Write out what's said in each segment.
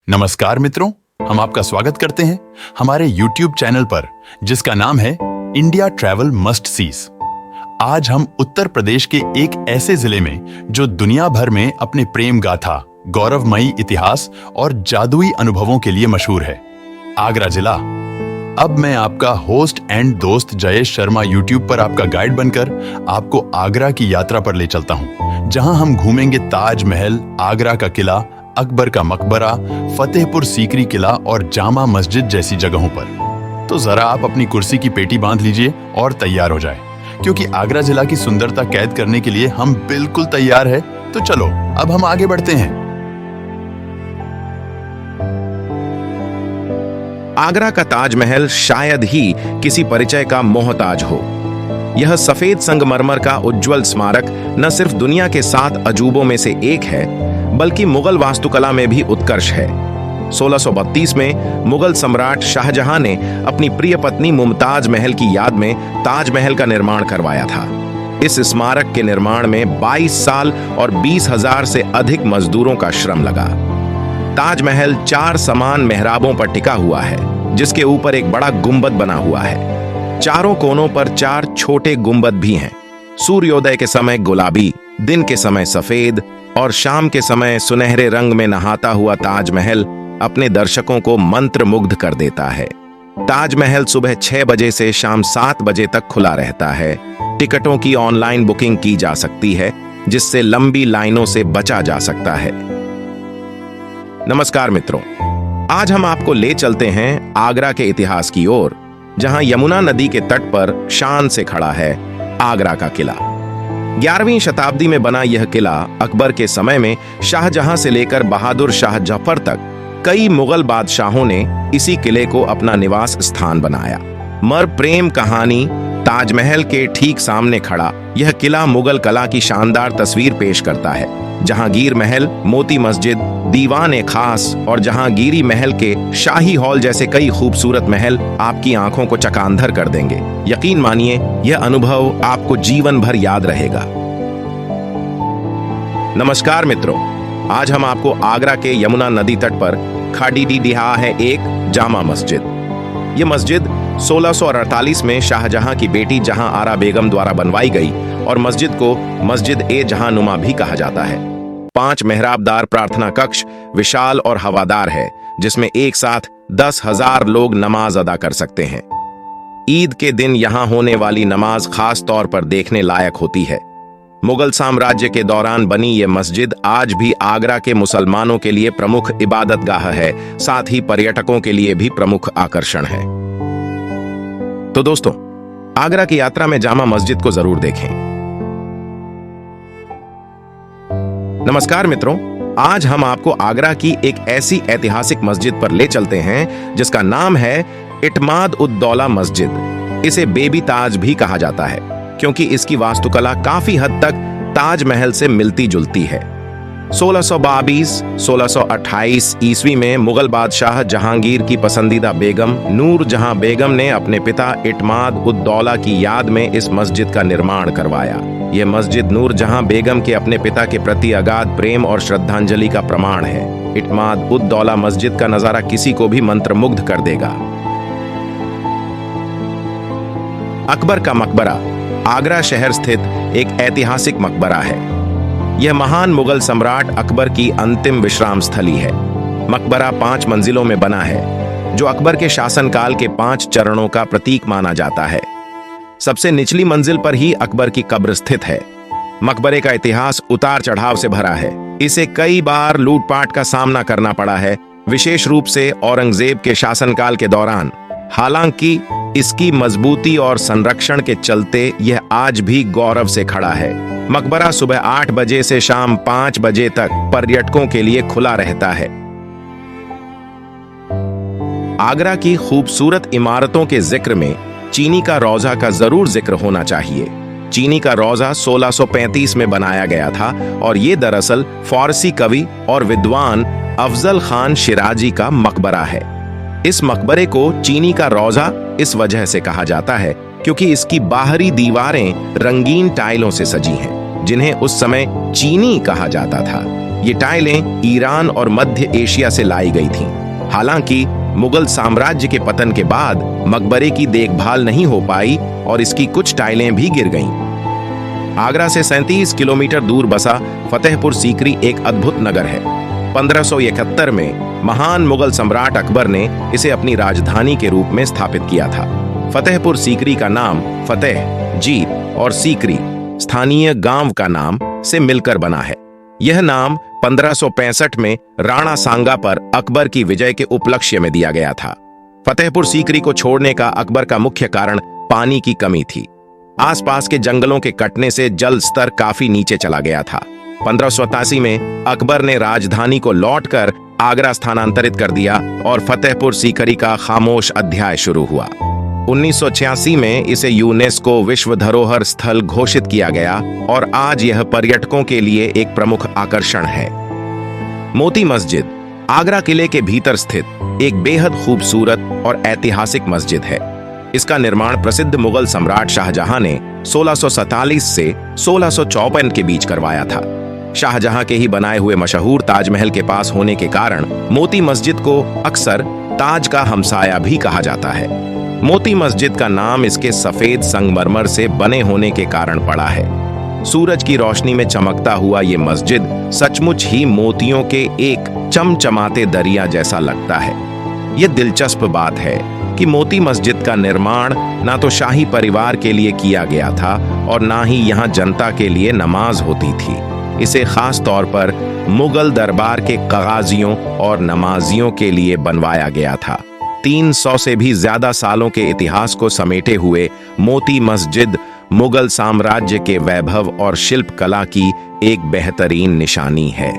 नमस्कार मित्रों, हम आपका स्वागत करते हैं हमारे YouTube चैनल पर जिसका नाम है इंडिया ट्रैवल मस्ट सीज। आज हम उत्तर प्रदेश के एक ऐसे जिले में जो दुनिया भर में अपने प्रेम गाथा, गौरवमयी इतिहास और जादुई अनुभवों के लिए मशहूर है, आगरा जिला। अब मैं आपका होस्ट एंड दोस्त जयेश शर्मा YouTube पर आपका गाइड बनकर आपको आगरा की यात्रा पर ले चलता हूं, जहां हम घूमेंगे ताजमहल, आगरा का किला, अकबर का मकबरा, फतेहपुर सीकरी किला और जामा मस्जिद जैसी जगहों पर। तो जरा आप अपनी कुर्सी की पेटी बांध लीजिए और तैयार हो जाएं, क्योंकि आगरा जिला की सुंदरता कैद करने के लिए हम बिल्कुल तैयार हैं। तो चलो अब हम आगे बढ़ते हैं। आगरा का ताजमहल शायद ही किसी परिचय का मोहताज हो। यह सफेद संगमरमर का उज्जवल स्मारक न सिर्फ दुनिया के 7 अजूबों में से एक है, बल्कि मुगल वास्तुकला में भी उत्कर्ष है। 1632 में मुगल सम्राट शाहजहां ने अपनी प्रिय पत्नी मुमताज महल की याद में ताजमहल का निर्माण करवाया था। इस स्मारक के निर्माण में 22 साल और 20,000 से अधिक मजदूरों का श्रम लगा। ताजमहल 4 समान मेहराबों पर टिका हुआ है, जिसके ऊपर एक बड़ा गुंबद बना हुआ है। चारों कोनों पर 4 छोटे गुंबद भी हैं। सूर्योदय के समय गुलाबी, दिन के समय सफेद और शाम के समय सुनहरे रंग में नहाता हुआ ताजमहल अपने दर्शकों को मंत्रमुग्ध कर देता है। ताजमहल सुबह 6 बजे से शाम 7 बजे तक खुला रहता है। टिकटों की ऑनलाइन बुकिंग की जा सकती है, जिससे लंबी लाइनों से बचा जा सकता है। नमस्कार मित्रों, आज हम आपको ले चलते हैं आगरा के इतिहास की ओर, जहां यमुना नदी के तट पर शान से खड़ा है आगरा का किला। 11वीं शताब्दी में बना यह किला अकबर के समय में शाहजहां से लेकर बहादुर शाह जफर तक कई मुगल बादशाहों ने इसी किले को अपना निवास स्थान बनाया। मर प्रेम कहानी ताजमहल के ठीक सामने खड़ा यह किला मुगल कला की शानदार तस्वीर पेश करता है। जहांगीर महल, मोती मस्जिद, दीवान ए खास और जहांगीरी महल के शाही हॉल जैसे कई खूबसूरत महल आपकी आंखों को चकांधर कर देंगे। यकीन मानिए, यह अनुभव आपको जीवन भर याद रहेगा। नमस्कार मित्रों, आज हम आपको आगरा के यमुना नदी तट पर खड़ी दिखा है एक जामा मस्जिद। यह मस्जिद 1648 में शाहजहां की बेटी जहां आरा बेगम द्वारा बनवाई गई और मस्जिद को मस्जिद ए जहांनुमा भी कहा जाता है। 5 मेहराबदार प्रार्थना कक्ष विशाल और हवादार है, जिसमें एक साथ 10,000 लोग नमाज अदा कर सकते हैं। ईद के दिन यहां होने वाली नमाज खास तौर पर देखने लायक होती है। मुगल साम्राज्य के दौरान बनी यह मस्जिद आज भी आगरा के मुसलमानों के लिए प्रमुख इबादतगाह है, साथ ही पर्यटकों के लिए भी प्रमुख आकर्षण है। तो दोस्तों, आगरा की यात्रा में जामा मस्जिद को जरूर देखें। नमस्कार मित्रों, आज हम आपको आगरा की एक ऐसी ऐतिहासिक मस्जिद पर ले चलते हैं जिसका नाम है इटमाद उद दौला मस्जिद। इसे बेबी ताज भी कहा जाता है, क्योंकि इसकी वास्तुकला काफी हद तक ताजमहल से मिलती जुलती है। 1622-1628 ईस्वी में मुगल बादशाह जहांगीर की पसंदीदा बेगम नूर जहां बेगम ने अपने पिता इटमाद उद दौला की याद में इस मस्जिद का निर्माण करवाया। यह मस्जिद नूर जहां बेगम के अपने पिता के प्रति अगाध प्रेम और श्रद्धांजलि का प्रमाण है। इटमाद उद दौला मस्जिद का नजारा किसी को भी मंत्रमुग्ध कर देगा। अकबर का मकबरा आगरा शहर स्थित एक ऐतिहासिक मकबरा है। यह महान मुगल सम्राट अकबर की अंतिम विश्राम स्थली है। मकबरा 5 मंजिलों में बना है, जो अकबर के शासनकाल के 5 चरणों का प्रतीक माना जाता है। सबसे निचली मंजिल पर ही अकबर की कब्र स्थित है। मकबरे का इतिहास उतार चढ़ाव से भरा है। इसे कई बार लूटपाट का सामना करना पड़ा है, विशेष रूप से औरंगजेब के शासनकाल के दौरान। हालांकि इसकी मजबूती और संरक्षण के चलते यह आज भी गौरव से खड़ा है। मकबरा सुबह 8 बजे से शाम 5 बजे तक पर्यटकों के लिए खुला रहता है। आगरा की खूबसूरत इमारतों के जिक्र में चीनी का रोजा का जरूर जिक्र होना चाहिए। चीनी का रोजा 1635 में बनाया गया था और ये दरअसल फारसी कवि और विद्वान अफजल खान शिराजी का मकबरा है। इस मकबरे को चीनी का रोजा इस वजह से कहा जाता है क्योंकि इसकी बाहरी दीवारें रंगीन टाइलों से सजी हैं, जिन्हें उस समय चीनी कहा जाता था। ये टाइलें ईरान और मध्य एशिया से लाई गई थीं। हालांकि मुगल साम्राज्य के पतन के बाद मकबरे की देखभाल नहीं हो पाई और इसकी कुछ टाइलें भी गिर गईं। आगरा से 37 किलोमीटर दूर बसा फतेहपुर सीकरी एक अद्भुत नगर है। 1571 में महान मुगल सम्राट अकबर ने इसे अपनी राजधानी के रूप में स्थापित किया था। फतेहपुर सीकरी का नाम फतेह, जीत और सीकरी स्थानीय गांव का नाम से मिलकर बना है। यह नाम 1565 में राणा सांगा पर अकबर की विजय के उपलक्ष्य में दिया गया था। फतेहपुर सीकरी को छोड़ने का अकबर का मुख्य कारण पानी की कमी थी। आसपास के जंगलों के कटने से जल स्तर काफी नीचे चला गया था। 1587 में अकबर ने राजधानी को लौटकर आगरा स्थानांतरित कर दिया और फतेहपुर सीकरी का खामोश अध्याय शुरू हुआ। 1986 में इसे यूनेस्को विश्व धरोहर स्थल घोषित किया गया और आज यह पर्यटकों के लिए एक प्रमुख आकर्षण है। मोती मस्जिद आगरा किले के भीतर स्थित एक बेहद खूबसूरत और ऐतिहासिक मस्जिद है। इसका निर्माण प्रसिद्ध मुगल सम्राट शाहजहां ने 1647 से 1654 के बीच करवाया था। शाहजहां के ही बनाए हुए मशहूर ताजमहल के पास होने के कारण मोती मस्जिद को अक्सर ताज का हमसाया भी कहा जाता है। मोती मस्जिद का नाम इसके सफेद संगमरमर से बने होने के कारण पड़ा है। सूरज की रोशनी में चमकता हुआ ये मस्जिद सचमुच ही मोतियों के एक चमचमाते दरिया जैसा लगता है। यह दिलचस्प बात है कि मोती मस्जिद का निर्माण ना तो शाही परिवार के लिए किया गया था और ना ही यहाँ जनता के लिए नमाज होती थी। इसे खास तौर पर मुगल दरबार के कागाजियों और नमाजियों के लिए बनवाया गया था। 300 से भी ज्यादा सालों के इतिहास को समेटे हुए मोती मस्जिद मुगल साम्राज्य के वैभव और शिल्प कला की एक बेहतरीन निशानी है।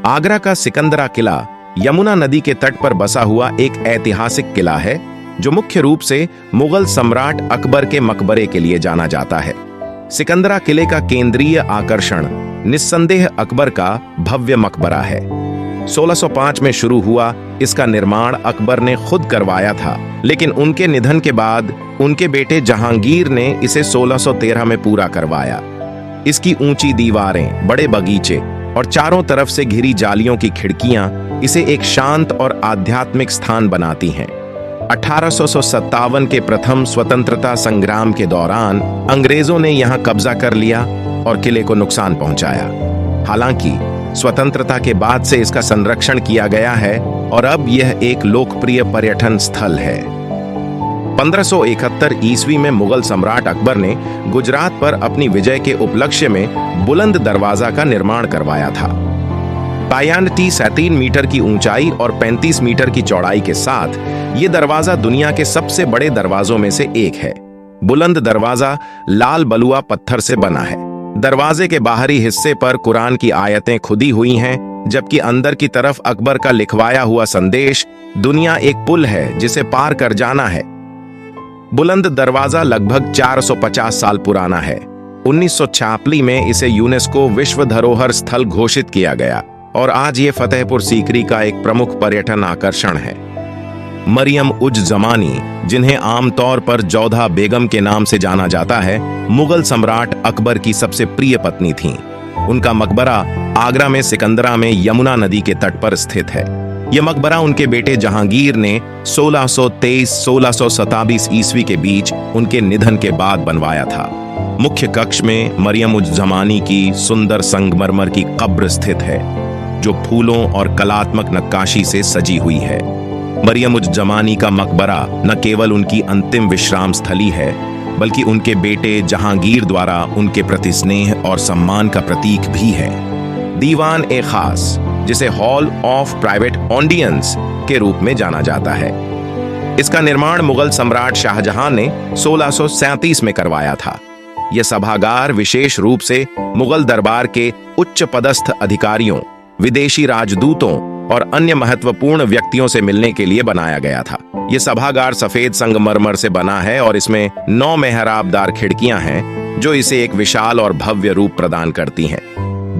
आगरा का सिकंदरा किला यमुना नदी के तट पर बसा हुआ एक ऐतिहासिक किला है जो मुख्य रूप से मुगल सम्राट अकबर के मकबरे के लिए जाना जाता है। सिकंदरा किले का केंद्रीय आकर्षण निस्संदेह अकबर का भव्य मकबरा है। 1605 में शुरू हुआ इसका निर्माण अकबर ने खुद करवाया था, लेकिन उनके निधन के बाद उनके बेटे जहांगीर ने इसे 1613 में पूरा करवाया। इसकी ऊंची दीवारें, बड़े बगीचे और चारों तरफ से घिरी जालियों की खिड़कियां इसे एक शांत और आध्यात्मिक स्थान बनाती हैं। 1857 के प्रथम स्वतंत्रता संग्राम के दौरान अंग्रेजों ने यहां कब्जा कर लिया और किले को नुकसान पहुंचाया। हालांकि स्वतंत्रता के बाद से इसका संरक्षण किया गया है और अब यह एक लोकप्रिय पर्यटन स्थल है। 1571 ईस्वी में मुगल सम्राट अकबर ने गुजरात पर अपनी विजय के उपलक्ष्य में बुलंद दरवाजा का निर्माण करवाया था। पायंटी 37 मीटर की ऊंचाई और 35 मीटर की चौड़ाई के साथ ये दरवाजा दुनिया के सबसे बड़े दरवाजों में से एक है। बुलंद दरवाजा लाल बलुआ पत्थर से बना है। दरवाजे के बाहरी हिस्से पर कुरान की आयतें खुदी हुई हैं, जबकि अंदर की तरफ अकबर का लिखवाया हुआ संदेश, दुनिया एक पुल है जिसे पार कर जाना है। बुलंद दरवाजा लगभग 450 साल पुराना है। 1946 में इसे यूनेस्को विश्व धरोहर स्थल घोषित किया गया और आज ये फतेहपुर सीकरी का एक प्रमुख पर्यटन आकर्षण है। मरियम उज जमानी, जिन्हें आमतौर पर जोधा बेगम के नाम से जाना जाता है, मुगल सम्राट अकबर की सबसे प्रिय पत्नी थीं। उनका मकबरा आगरा में सिकंदरा में यमुना नदी के तट पर स्थित है। यह मकबरा उनके बेटे जहांगीर ने 1623-1627 ईस्वी के बीच उनके निधन के बाद बनवाया था। मुख्य कक्ष में मरियम उज जमानी की सुंदर संगमरमर की कब्र स्थित है, जो फूलों और कलात्मक नक्काशी से सजी हुई है। मरियम उज जमानी का मकबरा न केवल उनकी अंतिम विश्राम स्थली है, बल्कि उनके बेटे जहांगीर द्वारा उनके प्रति स्नेह और सम्मान का प्रतीक भी है। दीवान ए खास, जिसे हॉल ऑफ प्राइवेट ऑडियंस के रूप में जाना जाता है, इसका निर्माण मुगल सम्राट शाहजहां ने 1637 में करवाया था। यह सभागार विशेष रूप से मुगल दरबार के उच्च पदस्थ अधिकारियों, विदेशी राजदूतों और अन्य महत्वपूर्ण व्यक्तियों से मिलने के लिए बनाया गया था। यह सभागार सफेद संगमरमर से बना है और इसमें 9 मेहराबदार खिड़कियां हैं, जो इसे एक विशाल और भव्य रूप प्रदान करती हैं।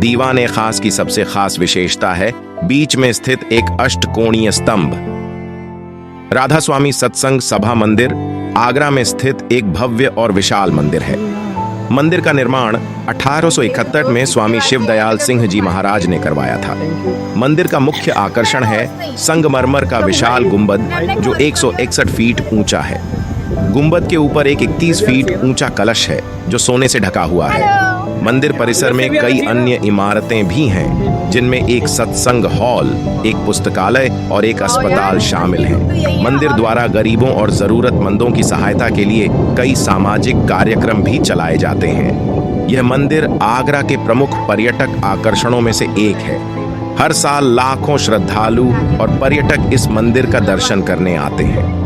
दीवान खास की सबसे खास विशेषता है बीच में स्थित एक अष्टकोणीय स्तंभ। राधा स्वामी सत्संग सभा मंदिर आगरा में स्थित एक भव्य और विशाल मंदिर है। मंदिर का निर्माण 1871 में स्वामी शिवदयाल सिंह जी महाराज ने करवाया था। मंदिर का मुख्य आकर्षण है संगमरमर का विशाल गुंबद जो 161 फीट ऊंचा है। गुंबद के ऊपर एक 31 फीट ऊंचा कलश है जो सोने से ढका हुआ है। मंदिर परिसर में कई अन्य इमारतें भी हैं जिनमें एक सत्संग हॉल, एक पुस्तकालय और एक अस्पताल शामिल हैं। मंदिर द्वारा गरीबों और जरूरतमंदों की सहायता के लिए कई सामाजिक कार्यक्रम भी चलाए जाते हैं। यह मंदिर आगरा के प्रमुख पर्यटक आकर्षणों में से एक है। हर साल लाखों श्रद्धालु और पर्यटक इस मंदिर का दर्शन करने आते हैं।